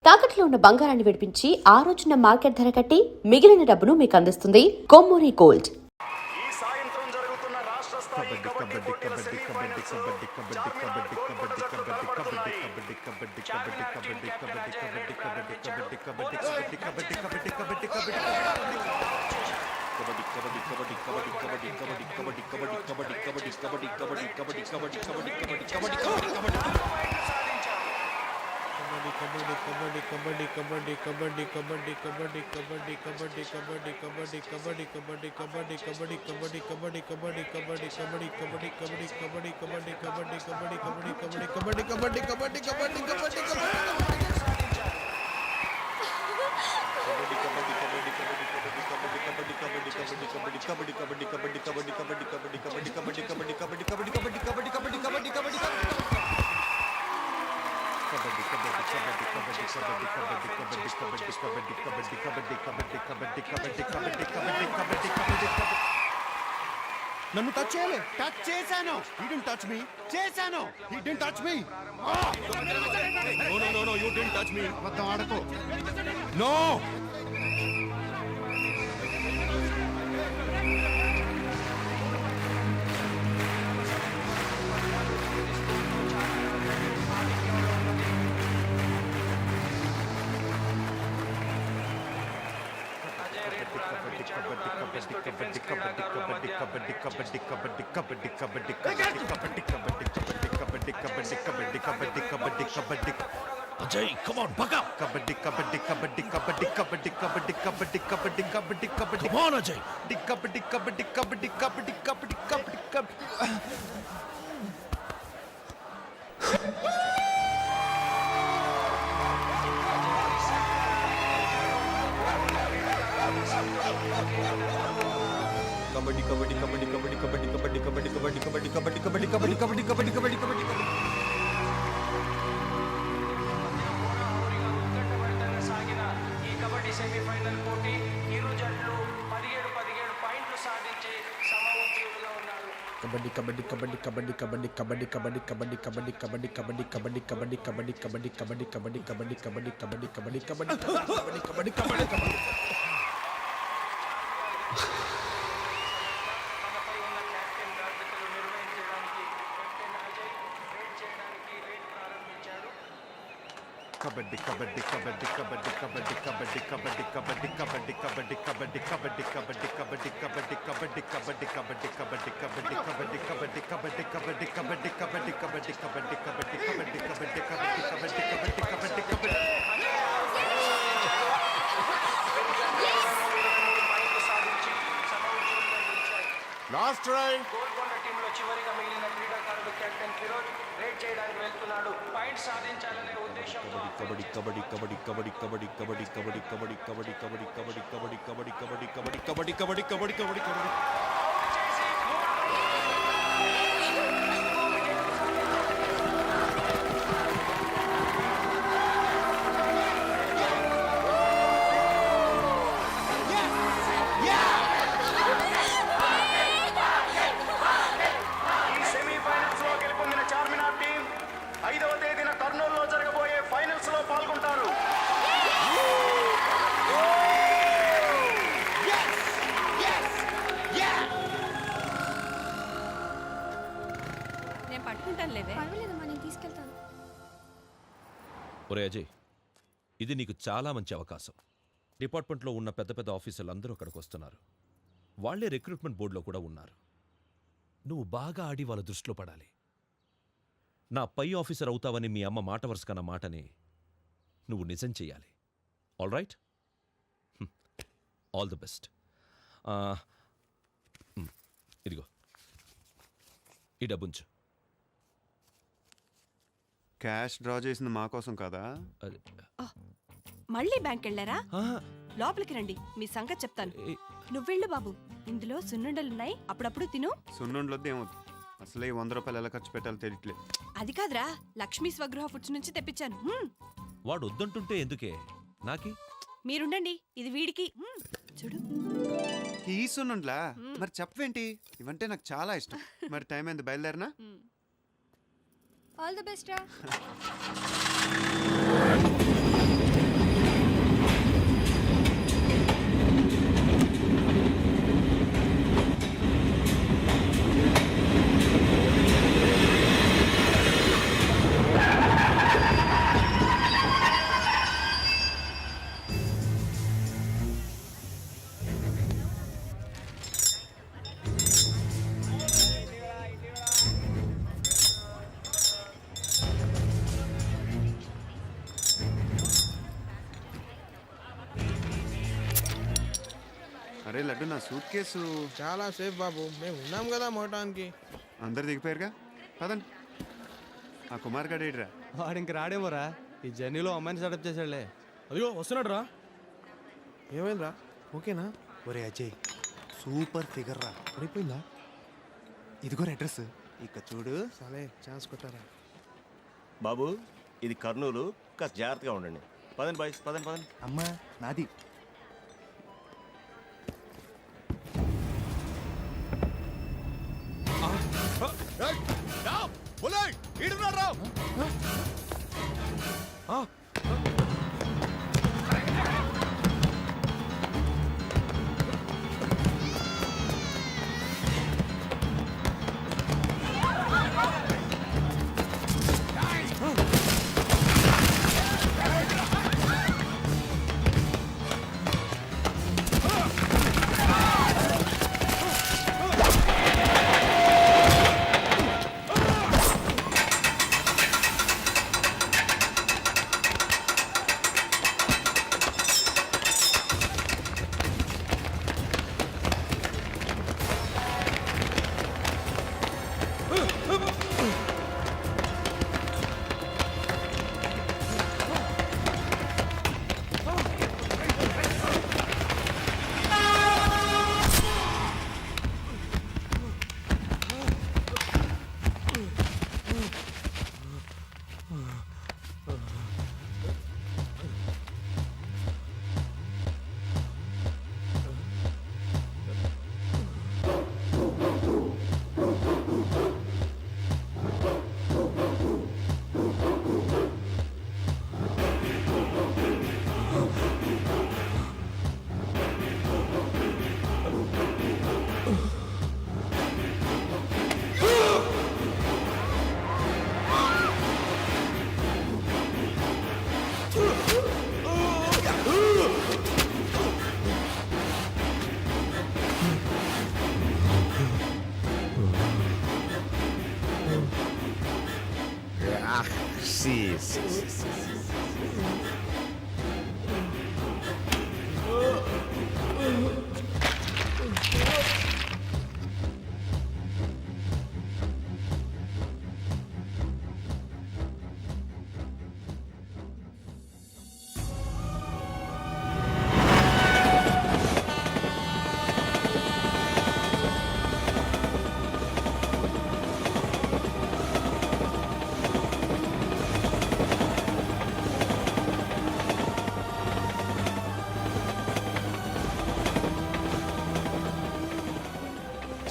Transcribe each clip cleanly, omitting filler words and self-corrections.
తాకట్లో ఉన్న బంగారాన్ని విడిపించి ఆ రోజున మార్కెట్ ధర కట్టి మిగిలిన డబ్బును మీకు అందిస్తుంది కొమ్మూరి గోల్డ్. ఈ సాయంత్రం జరుగుతున్న రాష్ట్ర స్థాయి కబడ్డీ పోటీల సెమీఫైనల్స్ చార్మినార్ గోల్కొండ జట్టు నన్ను టచ్ చేయలే. టచ్ చేశాను. He didn't touch me. చేశాను. He didn't touch me. No, you didn't touch me. అబద్ధం ఆడకు. No. Ajay, come on, back up. Kabaddi. Come on, Ajay. Kabaddi. సాగిన ఈ కబడ్డీ సెమీఫైనల్ పోటీ ఇరు జట్లు 17 పాయింట్లు సాధించి సమఉజ్జీలుగా ఉన్నారు. తనపై ఉన్న కెప్టెన్ బాధ్యతలు నిర్వహించడానికి కెప్టెన్ అజయ్ రేడ్ చేయడానికి రేడ్ ప్రారంభించాడు. Last try. గోల్కొండ టీంలో చివరిగా మిగిలిన క్రీడాకారుడు కెప్టెన్ ఫిరోజ్ రేడ్ చేయడానికి వెళ్తున్నాడు. పాయింట్ సాధించాలనే ఉద్దేశంతో ఈ సెమీఫైనల్స్ లో గెలుపొందిన చార్మినార్ టీం 5వ తేదీన కర్నూలులో జరగబోయే ఫైనల్స్ లో పాల్గొంటారు. నేను పట్టుకుంటాను లేవే. పర్వాలేదమ్మా, నేను తీసుకెళ్తాను. ఒరే అజయ్, ఇది నీకు చాలా మంచి అవకాశం. డిపార్ట్మెంట్లో ఉన్న పెద్ద పెద్ద ఆఫీసర్లు అందరూ అక్కడికి వస్తున్నారు. వాళ్లే రిక్రూట్మెంట్ బోర్డులో కూడా ఉన్నారు. నువ్వు బాగా ఆడి వాళ్ళ దృష్టిలో పడాలి. నా పై ఆఫీసర్ అవుతావని మీ అమ్మ మాట వరుసకన్న మాటని నువ్వు నిజం చెయ్యాలి. All right, all the best. ఇదిగో ఈ డబ్బుంచు. క్యాష్ డ్రా చేసింది మా కోసం కదా. మళ్ళీ బ్యాంక్ వెళ్ళారా? లోపలికి రండి, మీ సంగతి చెప్తాను. నువ్వెళ్ళు బాబు, ఇందులో సున్నుండలున్నాయి, అప్పుడప్పుడు తిను. సున్నుండలొద్దు ఏమొద్దు. అసలే 100 రూపాయలు ఎలా ఖర్చు పెట్టాలో తెలియట్లేదు. అది కాదురా, లక్ష్మీ స్వగృహ ఫుడ్స్ నుంచి తెప్పించాను. వాడు వద్దంటుంటే ఎందుకే నాకి? మీరుండండి, ఇది వీడికి. చూడు. ఈ సున్నుండ్లా? మరి చెప్పవేంటి? ఇవంటే నాకు చాలా ఇష్టం. మరి టైం అయింది, బయలుదేరనా? ఆల్ ది బెస్ట్ రా. అరే లడ్డు నా సూట్ కేసు. చాలా సేఫ్ బాబు, మేము ఉన్నాం కదా మోటానికి. అందరు దిగిపోయారుగా, పదండి. ఆ కుమార్ గడ్ ఏడ్రా? వాడు ఇంక రాడేమోరా, ఈ జర్నీలో అమ్మాయిని సెటప్ చేశాడులే. అదిగో వస్తున్నాడు రా. ఏమైందిరా, ఓకేనా? ఒరే అజయ్, సూపర్ ఫిగర్ రా. పడిపోయిందా? ఇదిగో అడ్రస్, ఇక చూడు. సరే ఛాన్స్ కొట్టారా. బాబు ఇది కర్నూలు, కాస్త జాగ్రత్తగా ఉండండి. పదండి బాయ్స్, పదండి పదండి. అమ్మా నాది.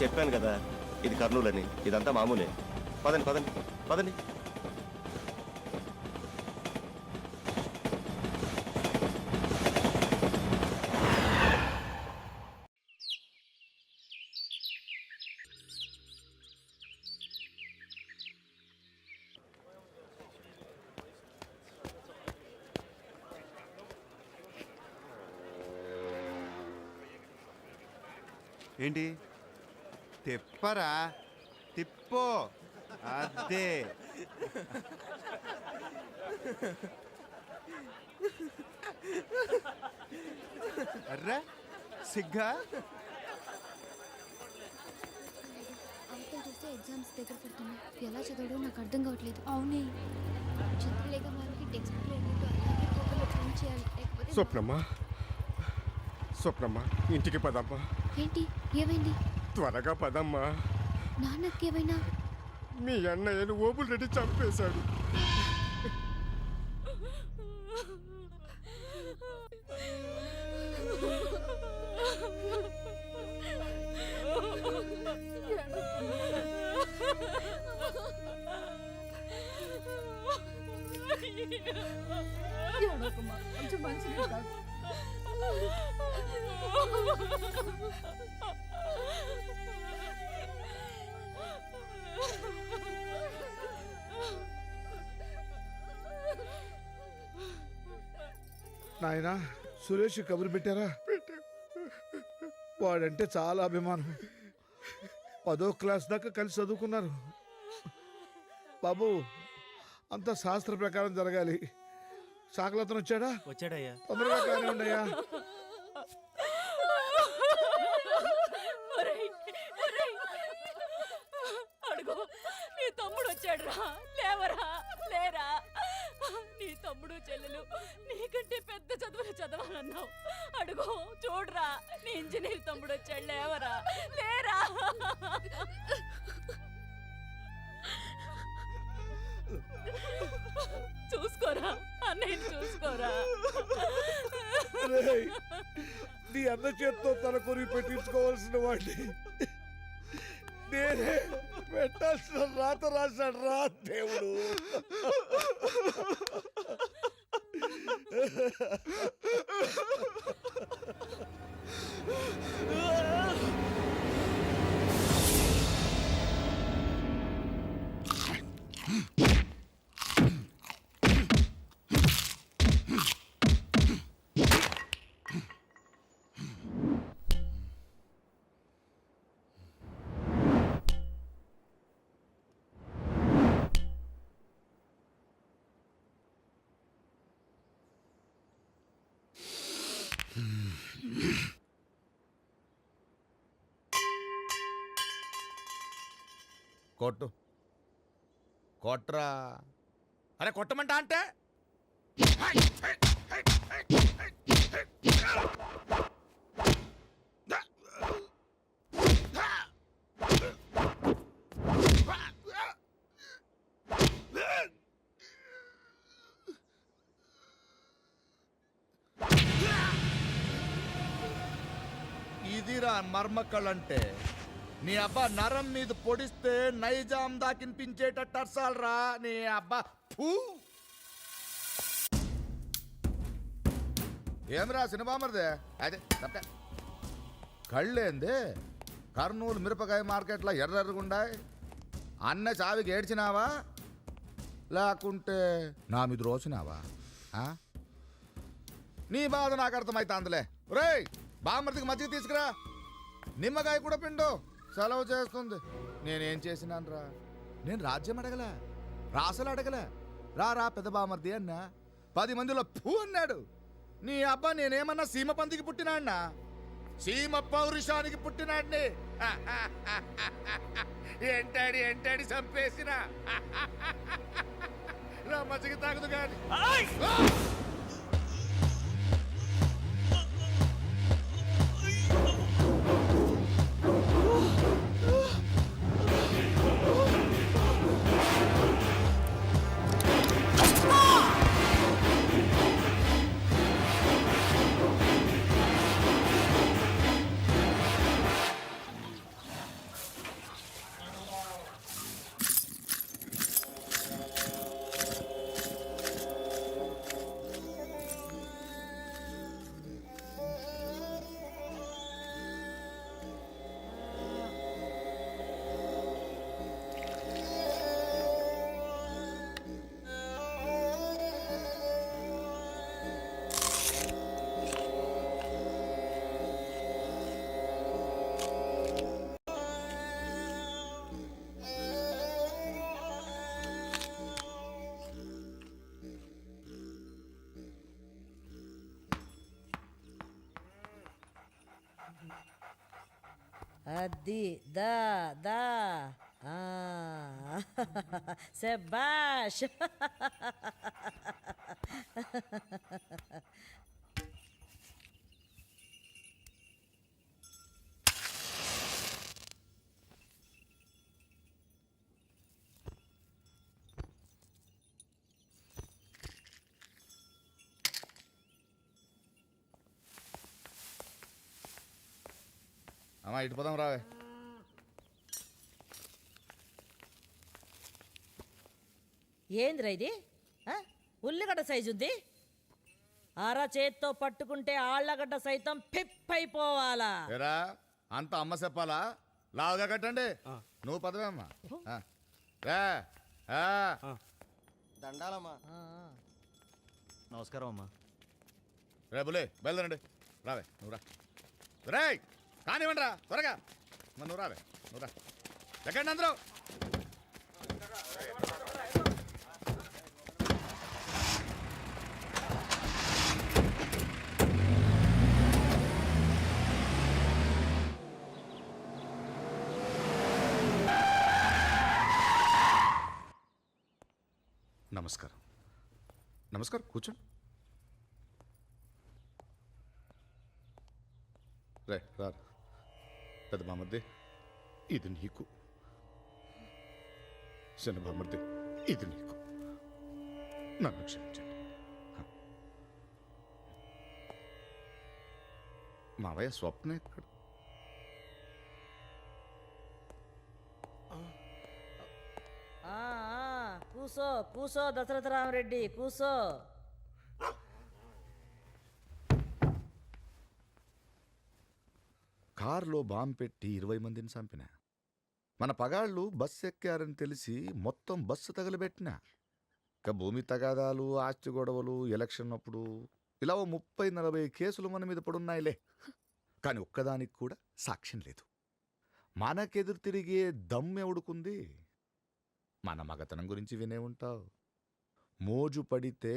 చెప్పాను కదా ఇది కర్నూలు అని, ఇదంతా మామూలే. పదండి పదండి పదండి. ఏంటి తిప్పరా? తిప్పో, అదే. అర్రా సిగ్గా. అవతల చూస్తే ఎగ్జామ్స్ దగ్గర పడుతున్నాయి. ఎలా చదవడో నాకు అర్థం కావట్లేదు. అవునే చదువులేక వాళ్ళకి టెక్స్ట్ బుక్లో ఉన్నట్టు అలాగే పేపర్లో ప్రింట్ చేయాలి, లేకపోతే స్వప్నమ్మా ఇంటికి పదమ్మా. ఏంటి ఏమైంది? త్వరగా పదమ్మా. నాన్నకేమైనా? మీ అన్నయ్యను ఓబుల్ రెడ్డి చంపేశాడు. నాయనా సురేష్ కబురు పెట్టారా? వాడంటే చాలా అభిమానం. 10వ క్లాస్ దాకా కలిసి చదువుకున్నారు. బాబు అంతా శాస్త్ర ప్రకారం జరగాలి. శాఖలతను వచ్చాడా? వచ్చాడయ్యా. తొందరగా కానీ ఉండయ్యా. ఆంజనేయులు తమ్ముడు వచ్చాడు, లేవరా లేరా. చూసుకోరా అన్నయ్య, చూసుకోరా. రేయ్, నీ అన్న చేత్తో తల కొరి పెట్టించుకోవాల్సిన వాడిని నేనే పెట్టాల్సిన రాత రాశాడు రా దేవుడు. కొట్టు కొట్రా. అరే కొట్టమంటా అంటే ఇదిరా మర్మక్కళ్ళంటే. నీ అబ్బా నరం మీద పొడిస్తే నైజాం దాకినిపించేటట్టు అర్సాలరా నీ అబ్బా. ఫూ. ఏమిరా సినిమామరిదే అదే తప్ప కళ్ళేంది కర్నూలు మిరపకాయ మార్కెట్లో ఎర్రెర్రగుండాయి. అన్న చావికి ఏడ్చినావా లేకుంటే నా మీద రోసినావా? నీ బాధ నాకు అర్థమైతాందిలే. రేయ్ బామర్దికి మజ్జిగ తీసుకురా, నిమ్మకాయ కూడా పిండు, సెలవు చేస్తుంది. నేనేం చేసినాను రా? నేను రాజ్యం అడగలే, రాసలు అడగలే. రా రా పెద్ద బామర్ది అన్నా 10 మందిలో పూ అన్నాడు. నీ అబ్బా నేనేమన్నా సీమ పందికి పుట్టినాడినా? సీమ పౌరుషానికి పుట్టినాడిని. ఎంటాడి ఎంటాడి చంపేసిన నా మజ్జిగ తాగదు కానీ. అది దా దా శబాష్. అమ్మా ఇటు పోదాం రావే. ఏందిరా ఇది? ఉల్లిగడ్డ సైజు ఉంది. అర చేత్తో పట్టుకుంటే ఆళ్ళగడ్డ సైతం పిప్పైపోవాలా. ఏరా అంత అమ్మ చెప్పాలా? లావుగా కట్టండి. నువ్వు పదవే అమ్మా. దండాలమ్మా. నమస్కారం అమ్మా. రేపులే బయలుదేరండి. రావే నువ్వు రా. రే కానివ్వండి రా త్వరగా. నువ్వు రావే నువ్వు రా. ఎక్కండి అందరూ. నమస్కారం. నమస్కారం కూర్చోండి. రే రా పెద్ద బామర్ది ఇది నీకు, చిన్న బామర్ది ఇది నీకు. నన్ను క్షమించండి. మావయ్య స్వప్న ఎక్కడ? కూసో కూసో దశరథ రామరెడ్డి కూసో. కారులో బాంబు పెట్టి 20 మందిని చంపిన. మన పగాళ్ళు బస్సు ఎక్కారని తెలిసి మొత్తం బస్సు తగలబెట్టిన. ఇక భూమి తగాదాలు, ఆస్తి గొడవలు, ఎలక్షన్ అప్పుడు ఇలా 30-40 కేసులు మన మీద పడున్నాయిలే. కానీ ఒక్కదానికి కూడా సాక్ష్యం లేదు. మనకెదురు తిరిగే దమ్మెవుడుకుంది? మన మగతనం గురించి వినే ఉంటావు. మోజు పడితే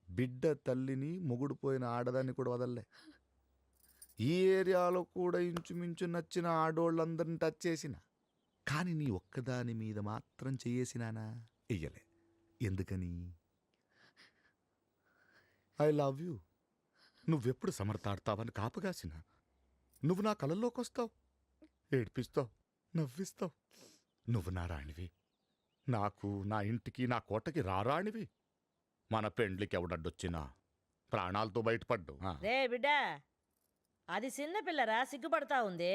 బిడ్డ తల్లిని మొగుడుపోయిన ఆడదాన్ని కూడా వదల్లే. ఈ ఏరియాలో కూడా ఇంచుమించు నచ్చిన ఆడోళ్ళందరిని టచ్ చేసిన. కానీ నీ ఒక్కదాని మీద మాత్రం చెయ్యేసినానా? ఇయ్యలే. ఎందుకని? I love you. నువ్వెప్పుడు సమర్థాడతావని కాపగాసిన. నువ్వు నా కళల్లోకి వస్తావు, ఏడ్పిస్తావు, నవ్విస్తావు. నువ్వు నా రాణివి. నాకు, నా ఇంటికి, నా కోటకి రారాణివి. మన పెండ్లికి ఎవడడ్డొచ్చినా ప్రాణాలతో బయటపడ్డు. రే బిడ్డా, అది చిన్న పిల్లరా, సిగ్గుపడతా ఉంది.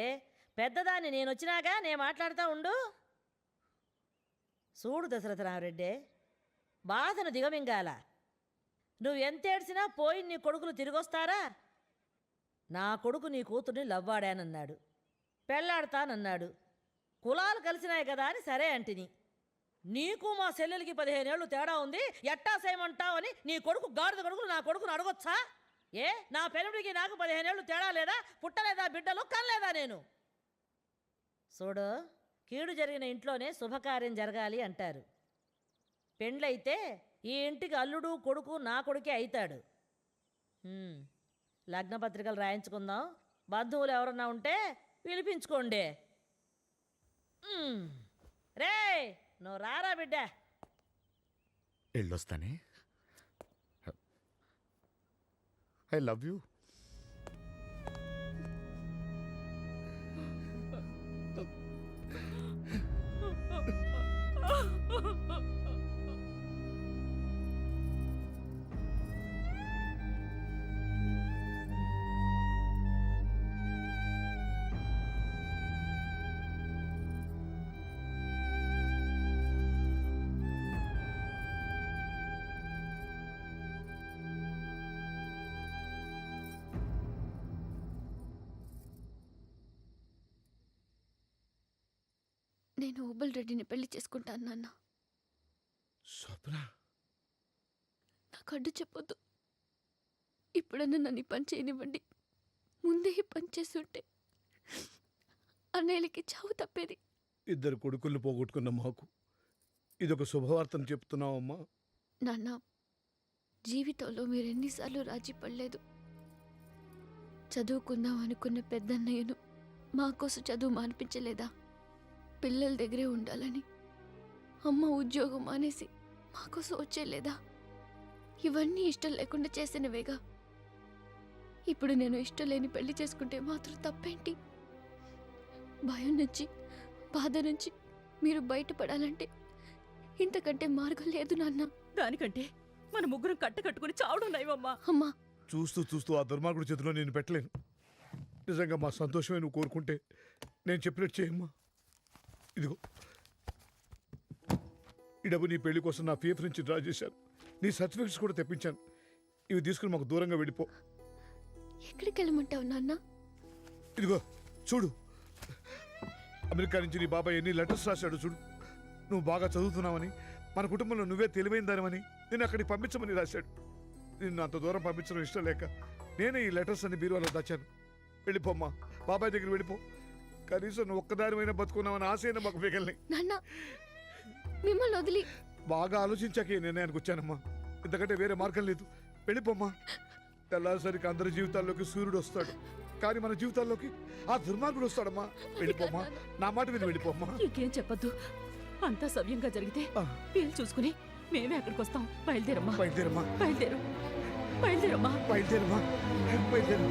పెద్దదాన్ని నేనొచ్చినాగా నేను మాట్లాడుతూ ఉండు. చూడు దశరథ రామరెడ్డి, బాధను దిగమింగాల. నువ్వు ఎంత ఏడ్చినా పోయి నీ కొడుకులు తిరిగొస్తారా? నా కొడుకు నీ కూతుర్ని లవ్వాడానన్నాడు, పెళ్ళాడతానన్నాడు. కులాలు కలిసినాయి కదా అని సరే అంటిని. నీకు మా చెల్లెలకి 15 ఏళ్ళు తేడా ఉంది, ఎట్టా చేయమంటావని నీ కొడుకు గాడిద కొడుకులు నా కొడుకును అడగొచ్చా? ఏ నా పెనుడికి నాకు 15 ఏళ్ళు తేడా లేదా? పుట్టలేదా బిడ్డలు? కనలేదా నేను? చూడు, కీడు జరిగిన ఇంట్లోనే శుభకార్యం జరగాలి అంటారు. పెండ్లైతే ఈ ఇంటికి అల్లుడు కొడుకు నా కొడుకే అవుతాడు. లగ్నపత్రికలు రాయించుకుందాం. బంధువులు ఎవరన్నా ఉంటే పిలిపించుకోండి. రే నువ్వు రారా బిడ్డ. వెళ్ళొస్తానే. I love you. నేను ఓబుల్ రెడ్డిని పెళ్లి చేసుకుంటాను నాన్న. స్వప్న, నాకు అడ్డు చెప్పొద్దు. ఇప్పుడన్నా నన్ను ఈ పని చేయనివ్వండి. ముందే ఈ పని చేస్తుంటే అన్నయ్యలకి చావు తప్పేది. 2 కొడుకుల్ని పోగొట్టుకున్న మాకు ఇదొక శుభవార్తను చెప్తున్నావమ్మా. నాన్న, జీవితంలో మీరు ఎన్నిసార్లు రాజీ పడలేదు. చదువుకుందాం అనుకున్న పెద్దన్నయ్యను మా కోసం చదువు మానిపించలేదా? పిల్లల దగ్గరే ఉండాలని అమ్మ ఉద్యోగం మానేసి మాకోసం వచ్చేలేదా? ఇవన్నీ ఇష్టం లేకుండా చేసినవేగా. ఇప్పుడు నేను ఇష్టం లేని పెళ్లి చేసుకుంటే మాత్రం తప్పేంటి? భయం నుంచి, బాధ నుంచి మీరు బయటపడాలంటే ఇంతకంటే మార్గం లేదు నాన్న. దానికంటే మన ముగ్గురం కట్టుకుని చావడం నయమమ్మా. అమ్మా, చూస్తూ చూస్తూ ఆ దుర్మార్గుడి చేతిలో నేను పెట్టలేను. నిజంగా మా సంతోషమే నువ్వు కోరుకుంటే నేను చెప్పినట్టు చేయమ్మా. ఇదిగో ఈ డబ్బు నీ పెళ్లి కోసం నా పీఎఫ్ నుంచి డ్రా చేశాను. నీ సర్టిఫికెట్స్ కూడా తెప్పించాను. ఇవి తీసుకుని మాకు దూరంగా వెళ్ళిపో. ఎక్కడికి వెళ్ళమంటావు నాన్న? ఇదిగో చూడు, అమెరికా నుంచి నీ బాబాయ్ ఎన్ని లెటర్స్ రాశాడు చూడు. నువ్వు బాగా చదువుతున్నావని, మన కుటుంబంలో నువ్వే తెలివైన దానివని నేను అక్కడికి పంపించమని రాశాడు. నిన్ను అంత దూరం పంపించడం ఇష్టం లేక నేనే ఈ లెటర్స్ అన్ని బీరువాలో దాచాను. వెళ్ళిపోమ్మా, బాబాయ్ దగ్గర వెళ్ళిపో. కనీసం నువ్వు ఒక్కదానివైనా బతుకున్నావని ఆశైనా మాకు మిగల్ని. నాన్న, మిమ్మల్ని వదిలి బాగా ఆలోచించాక ఈ నిర్ణయానికి వచ్చానమ్మా. ఇంతకంటే వేరే మార్గం లేదు. వెళ్ళిపోమ్మా. తెల్లారిసరికి అందరి జీవితాల్లోకి సూర్యుడు వస్తాడు, కానీ మన జీవితాల్లోకి ఆ దుర్మార్గుడు వస్తాడమ్మా. వెళ్ళిపోమ్మా, నా మాట విని వెళ్ళిపోమ్మా. ఇంకేం చెప్పొద్దు, అంతా సవ్యంగా జరిగితే వీలు చూసుకుని మేమే అక్కడికి వస్తాం. బయలుదేరమ్మా, బయలుదేరమ్మా, బయలుదేరు, బయలుదేరమ్మా, బయలుదేరమ్మా, బయలుదేరు.